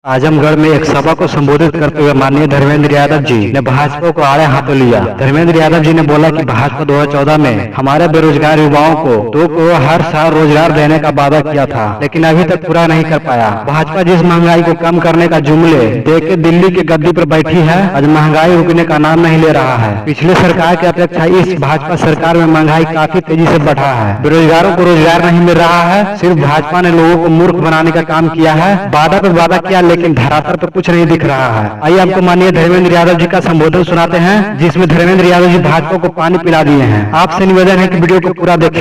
आजमगढ़ में एक सभा को संबोधित करते हुए माननीय धर्मेंद्र यादव जी ने भाजपा को आड़े हाथों लिया। धर्मेंद्र यादव जी ने बोला कि भाजपा 2014 में हमारे बेरोजगार युवाओं को हर साल रोजगार देने का वादा किया था, लेकिन अभी तक पूरा नहीं कर पाया। भाजपा जिस महंगाई को कम करने का जुमले देके दिल्ली की गद्दी पर बैठी है, आज महंगाई रुकने का नाम नहीं ले रहा है। पिछले सरकार की अपेक्षा इस भाजपा सरकार में महंगाई काफी तेजी से बढ़ा है। बेरोजगारों को रोजगार नहीं मिल रहा है। सिर्फ भाजपा ने लोगों को मूर्ख बनाने का काम किया है। वादा पर वादा किया, लेकिन धरातल पर कुछ नहीं दिख रहा है। आइए आपको माननीय धर्मेंद्र यादव जी का संबोधन सुनाते हैं, जिसमें धर्मेंद्र यादव जी भाजपा को पानी पिला दिए हैं। आपसे निवेदन है कि वीडियो को पूरा देखें।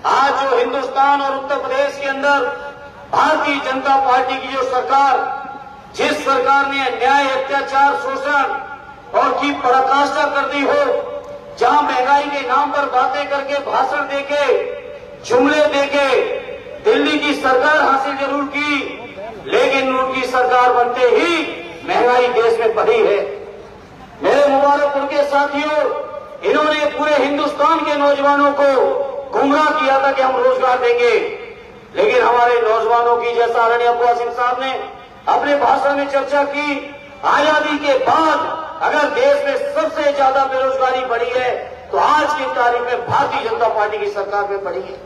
आज जो हिंदुस्तान और उत्तर प्रदेश के अंदर भारतीय जनता पार्टी की जो सरकार, जिस सरकार ने अन्याय, अत्याचार, शोषण और की पराकाष्ठा कर दी हो, जहां महंगाई के नाम पर बातें करके, भाषण देके, जुमले देके दिल्ली की सरकार हासिल जरूर की, लेकिन उनकी सरकार बनते ही महंगाई देश में बढ़ी है। मेरे मुबारकपुर के साथियों, इन्होंने पूरे हिंदुस्तान के नौजवानों को गुमराह किया था कि हम रोजगार देंगे, लेकिन हमारे नौजवानों की, जैसा आदरणीय अब्बुआ सिंह साहब ने अपने भाषण में चर्चा की, आजादी के बाद अगर देश में सबसे ज्यादा बेरोजगारी बढ़ी है तो आज की तारीख में भारतीय जनता पार्टी की सरकार में बढ़ी है।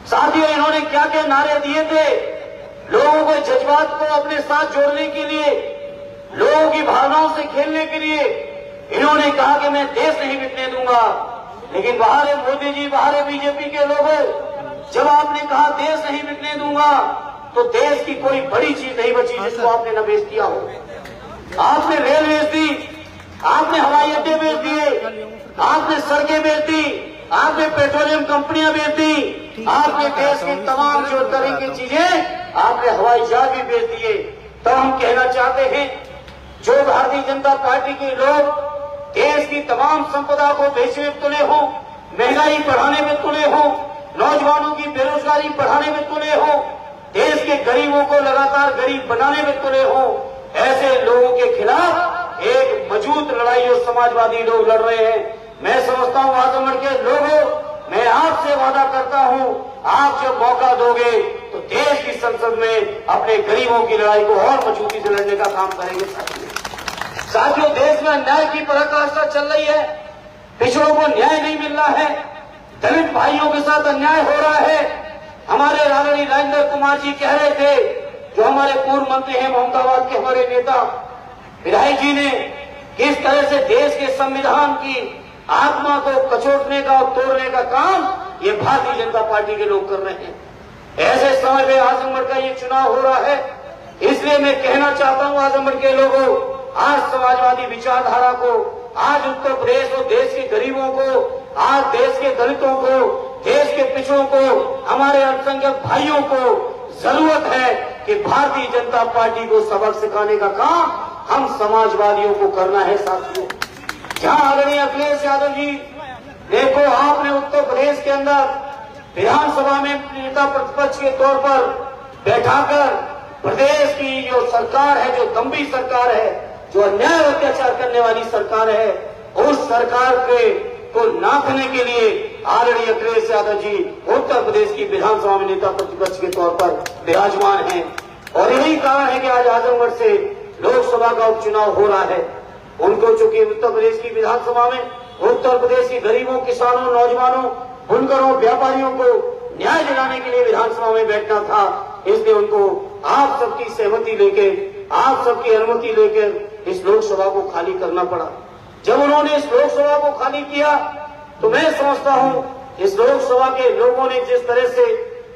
साथियों, इन्होंने क्या क्या नारे दिए थे लोगों को, जज्बात को अपने साथ जोड़ने के लिए, लोगों की भावनाओं से खेलने के लिए। इन्होंने कहा कि मैं देश नहीं बिकने दूंगा, लेकिन बाहर है मोदी जी, बाहर है बीजेपी के लोगों, जब आपने कहा देश नहीं बिकने दूंगा तो देश की कोई बड़ी चीज नहीं बची जिसको आपने न बेच दिया हो। आपने रेल बेच दी, आपने हवाई अड्डे बेच दिए, आपने सड़कें बेच दी, आपने पेट्रोलियम कंपनियां बेच दी, आपने देश की तमाम जो तरह की चीजें, आपने हवाई जहाज भी बेच दिए। तो हम कहना चाहते हैं, जो भारतीय जनता पार्टी के लोग देश की तमाम संपदा को बेचने में तुले हो, महंगाई बढ़ाने में तुले हो, नौजवानों की बेरोजगारी बढ़ाने में तुले हो, देश के गरीबों को लगातार गरीब बनाने में तुले हो, ऐसे लोगों के खिलाफ एक मजबूत लड़ाई जो समाजवादी लोग लड़ रहे हैं। मैं समझता हूं आजमगढ़ के लोगों, मैं आपसे वादा करता हूं, आप जब मौका दोगे तो देश की संसद में अपने गरीबों की लड़ाई को और मजबूती से लड़ने का काम करेंगे। साथियों, देश में अन्याय की पराकाष्ठा चल रही है, पिछड़ों को न्याय नहीं मिल रहा है, दलित भाइयों के साथ अन्याय हो रहा है। हमारे आदरणीय राजेंद्र कुमार जी कह रहे थे, जो हमारे पूर्व मंत्री हैं, मोहम्मदाबाद के हमारे नेता विधायक जी ने, किस तरह से देश के संविधान की आत्मा को कचोटने का और तोड़ने का काम ये भारतीय जनता पार्टी के लोग कर रहे हैं। ऐसे समय में आजमगढ़ का ये चुनाव हो रहा है, इसलिए मैं कहना चाहता हूं आजमगढ़ के लोगों, आज समाजवादी विचारधारा को, आज उत्तर प्रदेश और देश के गरीबों को, आज देश के दलितों को, देश के पिछड़ों को, हमारे अल्पसंख्यक भाइयों को जरूरत है कि भारतीय जनता पार्टी को सबक सिखाने का काम हम समाजवादियों को करना है। साथियों, जहां आदरणीय अखिलेश यादव जी, देखो आपने उत्तर प्रदेश के अंदर विधानसभा में नेता प्रतिपक्ष के तौर पर बैठाकर प्रदेश की जो सरकार है, जो दम्भी सरकार है, जो अन्याय अत्याचार करने वाली सरकार है, उस सरकार को नाथने के लिए आदरणीय अखिलेश यादव जी उत्तर प्रदेश की विधानसभा में नेता प्रतिपक्ष के तौर पर विराजमान हैं। और यही कारण है कि आज आजमगढ़ से लोकसभा का उपचुनाव हो रहा है। उनको चूंकि उत्तर प्रदेश की विधानसभा में उत्तर प्रदेश के गरीबों, किसानों, नौजवानों, बुनकरों, व्यापारियों को न्याय दिलाने के लिए विधानसभा में बैठना था, इसलिए उनको आप सबकी सहमति लेकर, आप सबकी अनुमति लेकर इस लोकसभा को खाली करना पड़ा। जब उन्होंने इस लोकसभा को खाली किया तो मैं समझता हूं इस लोकसभा के लोगों ने जिस तरह से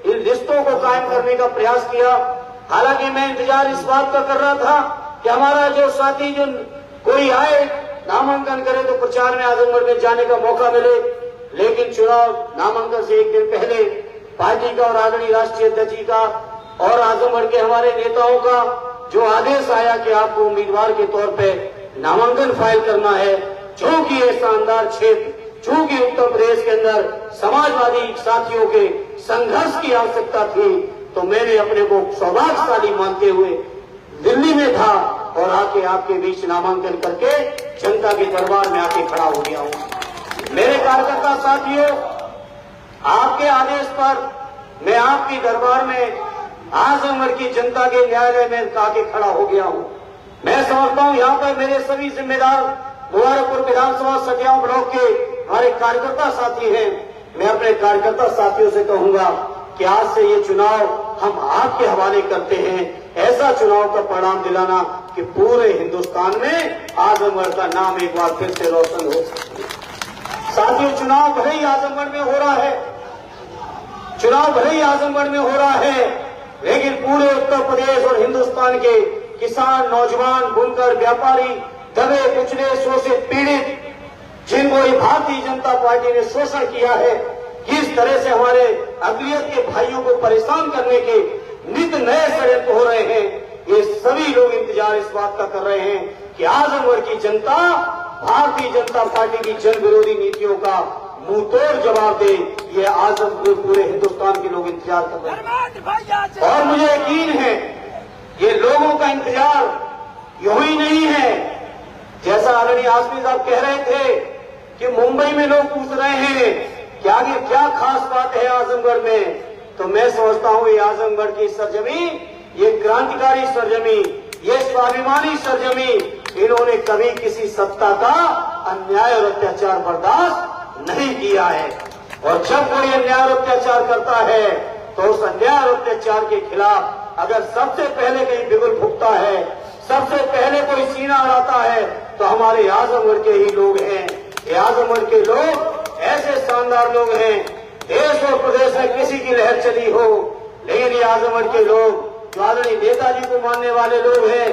इन रिश्तों को कायम करने का प्रयास किया, हालांकि मैं इंतजार इस बात का कर रहा था कि हमारा जो साथी, जो कोई आए नामांकन करे तो प्रचार में आजमगढ़ में जाने का मौका मिले, लेकिन चुनाव नामांकन से एक दिन पहले पार्टी का और आदरणीय राष्ट्रीय अध्यक्ष जी का और आजमगढ़ के हमारे नेताओं का जो आदेश आया कि आपको उम्मीदवार के तौर पे नामांकन फाइल करना है, चूंकि ये शानदार क्षेत्र, चूंकि उत्तर प्रदेश के अंदर समाजवादी साथियों के संघर्ष की आवश्यकता थी, तो मैंने अपने को सौभाग्यशाली मानते हुए दिल्ली में था और आके आपके बीच नामांकन करके जनता के दरबार में आके खड़ा हो गया हूं। मेरे कार्यकर्ता साथियों, आपके आदेश पर मैं आपके दरबार में आजमगढ़ की जनता के न्यायालय में आके खड़ा हो गया हूं। मैं समझता हूं यहाँ पर मेरे सभी जिम्मेदार मुबारकपुर विधानसभा सटियाओं ब्लॉक के हमारे कार्यकर्ता साथी हैं। मैं अपने कार्यकर्ता साथियों से कहूंगा कि आज से ये चुनाव हम आपके हवाले करते हैं। ऐसा चुनाव का परिणाम दिलाना कि पूरे हिंदुस्तान में आजमगढ़ का नाम एक बार फिर से रोशन हो सके। साथियों, चुनाव भले ही आजमगढ़ में हो रहा है, चुनाव भले ही आजमगढ़ में हो रहा है, लेकिन पूरे उत्तर प्रदेश और हिंदुस्तान के किसान, नौजवान, बुनकर, व्यापारी, दबे कुचले, शोषित, पीड़ित, जिनको ये भारतीय जनता पार्टी ने शोषण किया है, किस तरह से हमारे अकलियत के भाइयों को परेशान करने के नित नए षड्यंत्र हो रहे हैं, ये सभी लोग इंतजार इस बात का कर रहे हैं कि आजमगढ़ की जनता भारतीय जनता पार्टी की जन विरोधी नीतियों का मुंह तोड़ जवाब दे। ये आजमगढ़ पूरे हिंदुस्तान के लोग इंतजार कर रहे हैं और मुझे यकीन है ये लोगों का इंतजार यूं ही नहीं है। जैसा आदरणीय आसमी साहब कह रहे थे कि मुंबई में लोग पूछ रहे हैं कि आगे क्या खास बात है आजमगढ़ में, तो मैं समझता हूं ये आजमगढ़ की सरजमी, ये क्रांतिकारी सरजमी, ये स्वाभिमानी सरजमी, इन्होंने कभी किसी सत्ता का अन्याय और अत्याचार बर्दाश्त नहीं किया है। और जब कोई अन्याय और अत्याचार करता है तो उस अन्याय और अत्याचार के खिलाफ अगर सबसे पहले कहीं बिगुल फूकता है, सबसे पहले कोई सीना अड़ाता है, तो हमारे आजमगढ़ के ही लोग हैं। ये आजमगढ़ के लोग ऐसे शानदार लोग हैं, देश और प्रदेश में किसी की लहर चली हो, लेकिन ये आजमगढ़ के लोग जो आदरणीय नेताजी को मानने वाले लोग हैं,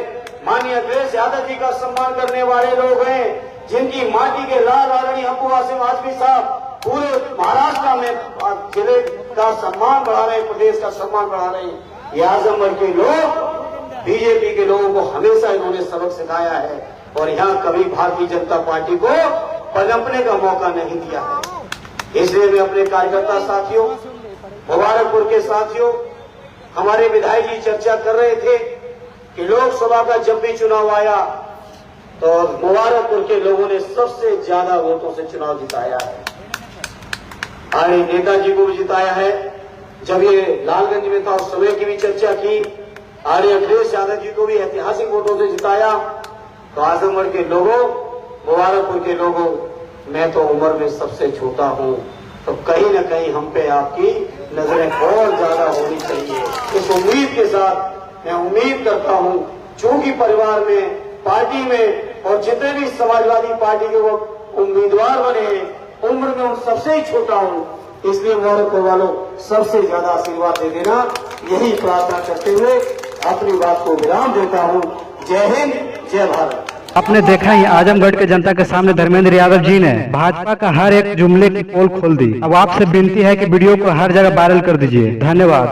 माननीय अखिलेश यादव जी का सम्मान करने वाले लोग हैं, जिनकी माटी के लाल आदरणीय अब्बू आसिम आजमी साहब पूरे महाराष्ट्र में जिले का सम्मान बढ़ा रहे हैं, प्रदेश का सम्मान बढ़ा रहे हैं। ये आजमगढ़ के लोग बीजेपी के लोगों को हमेशा इन्होंने सबक सिखाया है और यहाँ कभी भारतीय जनता पार्टी को पनपने का मौका नहीं दिया है। इसलिए मैं अपने कार्यकर्ता साथियों, मुबारकपुर के साथियों, हमारे विधायक जी चर्चा कर रहे थे कि लोकसभा का जब भी चुनाव आया तो मुबारकपुर के लोगों ने सबसे ज्यादा वोटों से चुनाव जिताया है। आदरणीय नेताजी को भी जिताया है। जब ये लालगंज में था उस समय की भी चर्चा की, आदरणीय अखिलेश यादव जी को भी ऐतिहासिक वोटों से जिताया। तो आजमगढ़ के लोगों, मुबारकपुर के लोगों, मैं तो उम्र में सबसे छोटा हूं, तो कहीं न कहीं हम पे आपकी नजरें और ज्यादा होनी चाहिए। इस उम्मीद के साथ मैं उम्मीद करता हूं, चूंकि परिवार में, पार्टी में और जितने भी समाजवादी पार्टी के वो उम्मीदवार बने हैं, उम्र में उन सबसे ही छोटा हूं, इसलिए मुबारकपुर वालों सबसे ज्यादा आशीर्वाद दे देना, यही प्रार्थना करते हुए अपनी बात को विराम देता हूं। जय हिंद, जय भारत। आपने देखा ही आजमगढ़ के जनता के सामने धर्मेंद्र यादव जी ने भाजपा का हर एक जुमले की पोल खोल दी। अब आपसे विनती है कि वीडियो को हर जगह वायरल कर दीजिए। धन्यवाद।